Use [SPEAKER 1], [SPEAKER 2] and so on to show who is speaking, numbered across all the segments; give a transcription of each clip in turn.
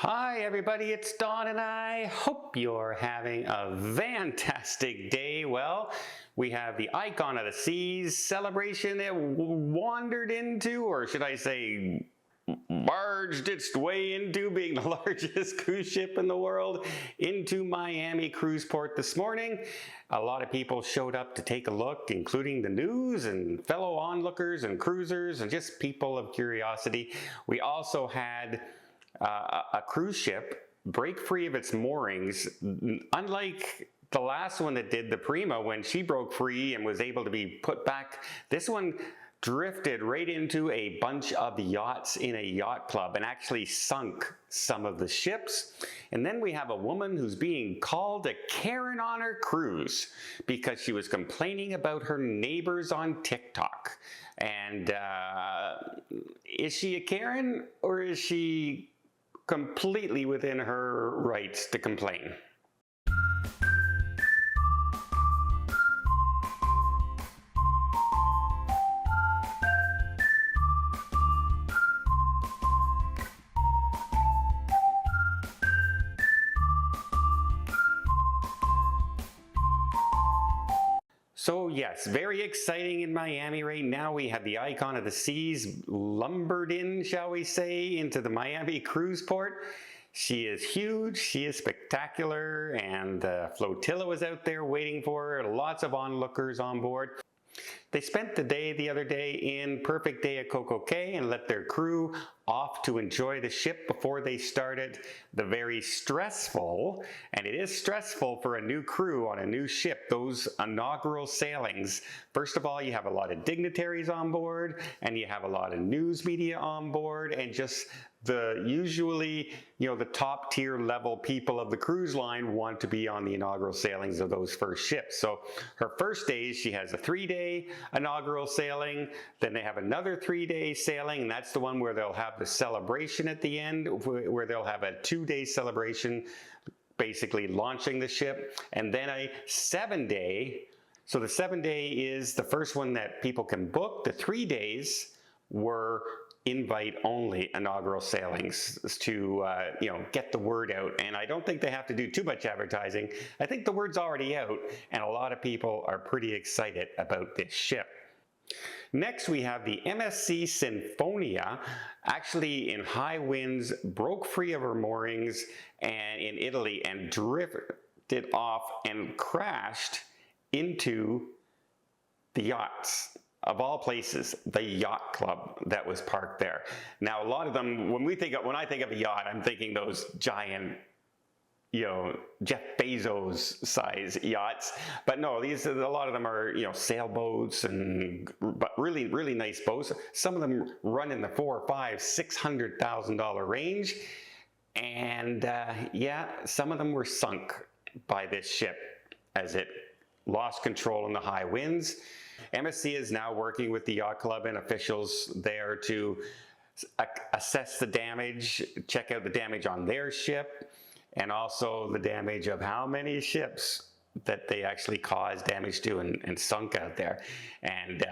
[SPEAKER 1] Hi everybody, it's Don and I hope you're having a fantastic day. Well, we have the Icon of the Seas celebration that wandered into, or should I say barged its way into, being the largest cruise ship in the world, into Miami cruise port this morning. A lot of people showed up to take a look, including the news and fellow onlookers and cruisers and just people of curiosity. We also had a cruise ship break free of its moorings. Unlike the last one that did, the Prima, when she broke free and was able to be put back, this one drifted right into a bunch of yachts in a yacht club and actually sunk some of the ships. And then we have a woman who's being called a Karen on her cruise because she was complaining about her neighbors on TikTok. And is she a Karen, or is she completely within her rights to complain? So yes, very exciting in Miami right now. We have the Icon of the Seas lumbered in, shall we say, into the Miami cruise port. She is huge, she is spectacular, and the flotilla was out there waiting for her. Lots of onlookers on board. They spent the day the other day in Perfect Day at Coco Cay and let their crew off to enjoy the ship before they started the very stressful, and it is stressful for a new crew on a new ship, those inaugural sailings. First of all, you have a lot of dignitaries on board, and you have a lot of news media on board, and just the usually, the top tier level people of the cruise line want to be on the inaugural sailings of those first ships. So her first day, she has a 3-day inaugural sailing, then they have another 3-day sailing, and that's the one where they'll have the celebration at the end, where they'll have a 2-day celebration, basically launching the ship, and then a 7-day. So the 7-day is the first one that people can book. The 3 days were invite-only inaugural sailings to get the word out, and I don't think they have to do too much advertising. I think the word's already out, and a lot of people are pretty excited about this ship. Next, we have the MSC Symphonia, actually in high winds, broke free of her moorings and in Italy and drifted off and crashed into the yachts. Of all places, the yacht club that was parked there. Now, a lot of them, when I think of a yacht, I'm thinking those giant, Jeff Bezos size yachts. But no, a lot of them are, sailboats, but really, really nice boats. Some of them run in the $400,000, $500,000, $600,000 range. And yeah, some of them were sunk by this ship as it lost control in the high winds. MSC is now working with the yacht club and officials there to assess the damage, check out the damage on their ship, and also the damage of how many ships that they actually caused damage to and sunk out there. And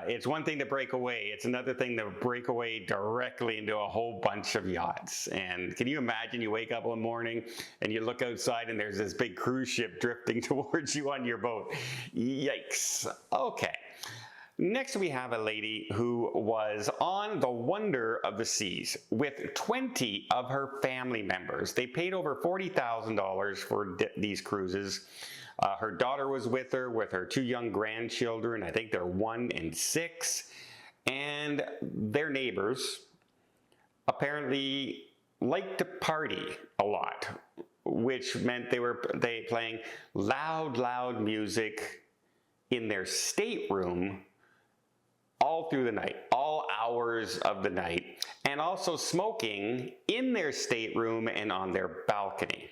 [SPEAKER 1] it's one thing to break away. It's another thing to break away directly into a whole bunch of yachts. And can you imagine, you wake up one morning and you look outside and there's this big cruise ship drifting towards you on your boat? Yikes. Okay. Next, we have a lady who was on the Wonder of the Seas with 20 of her family members. They paid over $40,000 for these cruises. Her daughter was with her 2 young grandchildren. I think they're 1 and 6. And their neighbors apparently liked to party a lot, which meant they playing loud music in their stateroom all through the night, all hours of the night, and also smoking in their stateroom and on their balcony.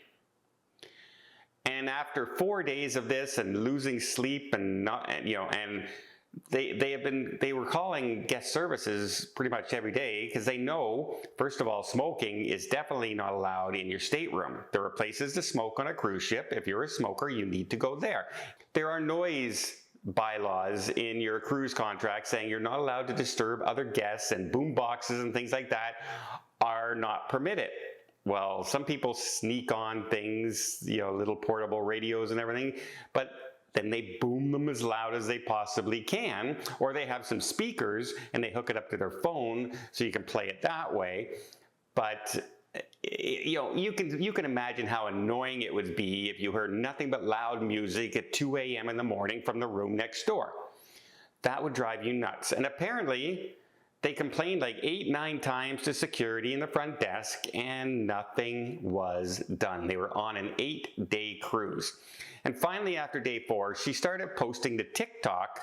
[SPEAKER 1] And after 4 days of this and losing sleep and they were calling guest services pretty much every day because they know, first of all, smoking is definitely not allowed in your stateroom. There are places to smoke on a cruise ship. If you're a smoker, you need to go there. There are noise bylaws in your cruise contract saying you're not allowed to disturb other guests and boom boxes and things like that are not permitted. Well, some people sneak on things, you know, little portable radios and everything, but then they boom them as loud as they possibly can, or they have some speakers and they hook it up to their phone so you can play it that way. But you know, you can imagine how annoying it would be if you heard nothing but loud music at 2 a.m. in the morning from the room next door. That would drive you nuts. And apparently, they complained like 8-9 times to security in the front desk, and nothing was done. They were on an 8-day cruise. And finally, after day 4, she started posting to TikTok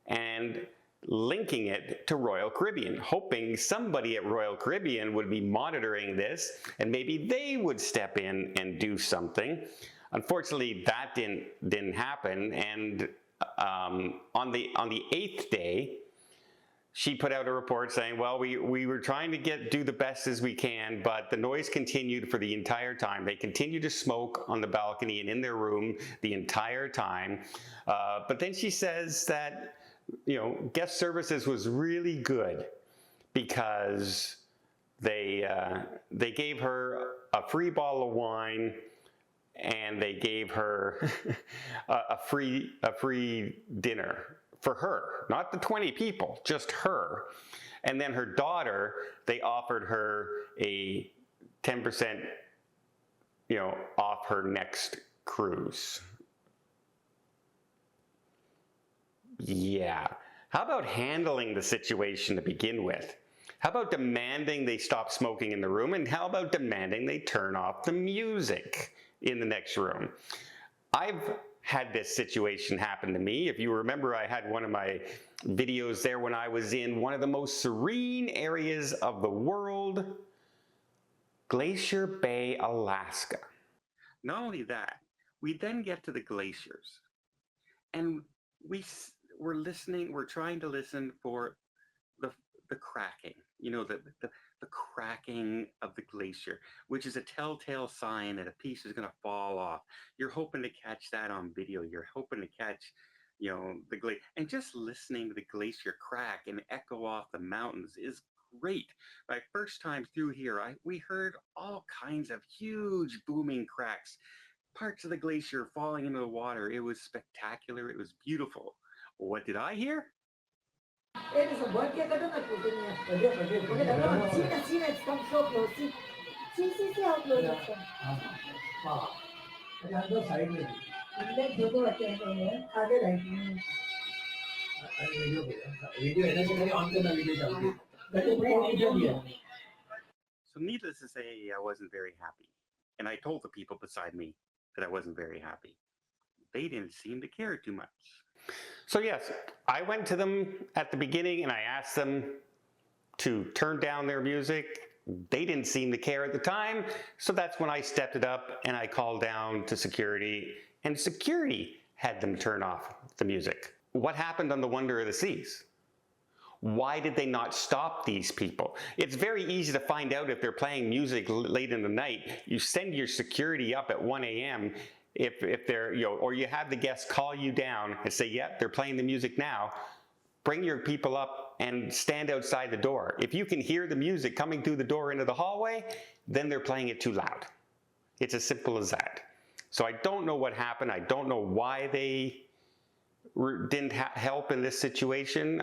[SPEAKER 1] and linking it to Royal Caribbean, hoping somebody at Royal Caribbean would be monitoring this and maybe they would step in and do something. Unfortunately, that didn't happen. And on the 8th day, she put out a report saying, well, we were trying to do the best as we can, but the noise continued for the entire time. They continued to smoke on the balcony and in their room the entire time. But then she says that, you know, guest services was really good because they gave her a free bottle of wine, and they gave her a free dinner for her, not the 20 people, just her. And then her daughter, they offered her a 10%, you know, off her next cruise. Yeah. How about handling the situation to begin with? How about demanding they stop smoking in the room? And how about demanding they turn off the music in the next room? I've had this situation happen to me. If you remember, I had one of my videos there when I was in one of the most serene areas of the world, Glacier Bay, Alaska. Not only that, we then get to the glaciers, and we're trying to listen for the cracking, you know, the cracking of the glacier, which is a telltale sign that a piece is going to fall off. You're hoping to catch that on video. You're hoping to catch, you know, the glacier. And just listening to the glacier crack and echo off the mountains is great. My first time through here, we heard all kinds of huge booming cracks, parts of the glacier falling into the water. It was spectacular. It was beautiful. What did I hear? So needless to say, I wasn't very happy. And I told the people beside me that I wasn't very happy. They didn't seem to care too much. So yes, I went to them at the beginning and I asked them to turn down their music. They didn't seem to care at the time, so that's when I stepped it up and I called down to security, and security had them turn off the music. What happened on the Wonder of the Seas? Why did they not stop these people? It's very easy to find out if they're playing music late in the night. You send your security up at 1 a.m. if they're, you know, or you have the guests call you down and say, yeah, they're playing the music now. Bring your people up and stand outside the door. If you can hear the music coming through the door into the hallway, then they're playing it too loud. It's as simple as that. So I don't know what happened. I don't know why they didn't help in this situation.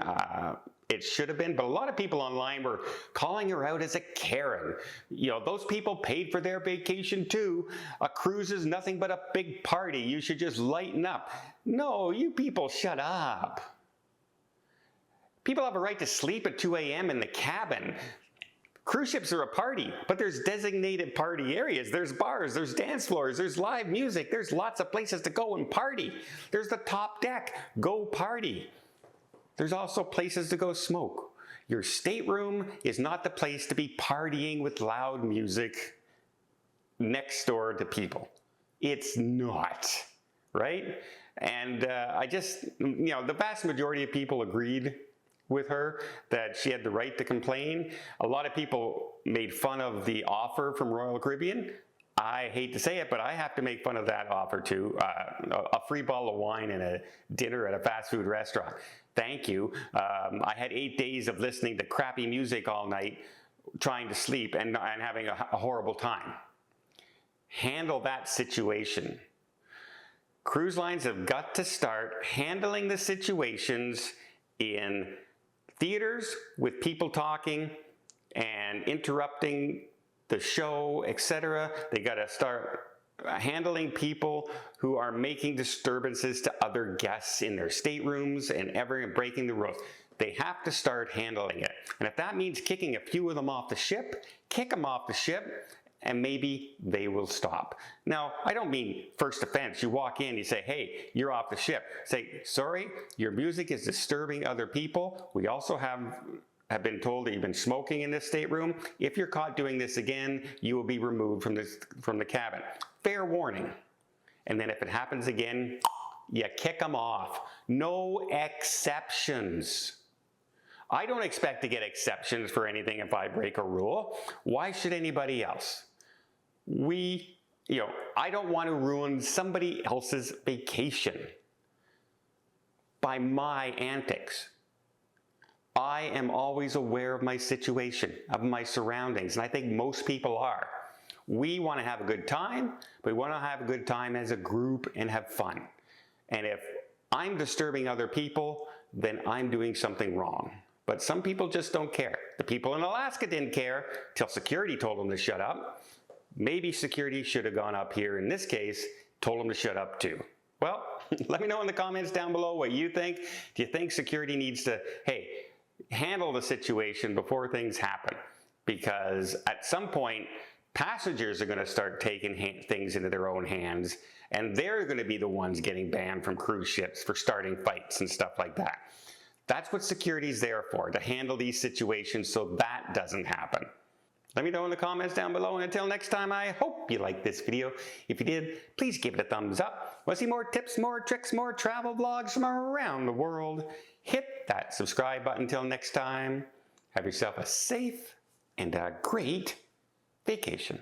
[SPEAKER 1] It should have been, but a lot of people online were calling her out as a Karen. You know, those people paid for their vacation too. A cruise is nothing but a big party. You should just lighten up. No, you people shut up. People have a right to sleep at 2 a.m. in the cabin. Cruise ships are a party, but there's designated party areas. There's bars, there's dance floors, there's live music, there's lots of places to go and party. There's the top deck, go party. There's also places to go smoke. Your stateroom is not the place to be partying with loud music next door to people. It's not, right? And I just, you know, the vast majority of people agreed with her that she had the right to complain. A lot of people made fun of the offer from Royal Caribbean. I hate to say it, but I have to make fun of that offer too. A free bottle of wine and a dinner at a fast food restaurant. Thank you. I had 8 days of listening to crappy music all night. trying to sleep and having a horrible time. Handle that situation. Cruise lines have got to start handling the situations in theaters with people talking and interrupting the show, etc. They got to start handling people who are making disturbances to other guests in their staterooms and breaking the rules. They have to start handling it. And if that means kicking a few of them off the ship, kick them off the ship, and maybe they will stop. Now, I don't mean first offense. You walk in, you say, hey, you're off the ship. Say, sorry, your music is disturbing other people. We also have been told that you've been smoking in this stateroom. If you're caught doing this again, you will be removed from the cabin. Fair warning. And then if it happens again, you kick them off. No exceptions. I don't expect to get exceptions for anything if I break a rule. Why should anybody else? I don't want to ruin somebody else's vacation by my antics. I am always aware of my situation, of my surroundings, and I think most people are. We want to have a good time, but we want to have a good time as a group and have fun. And if I'm disturbing other people, then I'm doing something wrong. But some people just don't care. The people in Alaska didn't care till security told them to shut up. Maybe security should have gone up here in this case, told them to shut up too. Well, let me know in the comments down below what you think. Do you think security needs to, hey, handle the situation before things happen? Because at some point, passengers are going to start taking things into their own hands, and they're going to be the ones getting banned from cruise ships for starting fights and stuff like that. That's what security is there for, to handle these situations so that doesn't happen. Let me know in the comments down below, and until next time, I hope you liked this video. If you did, please give it a thumbs up. Want to see more tips, more tricks, more travel vlogs from around the world? Hit that subscribe button. Until next time, have yourself a safe and a great vacation.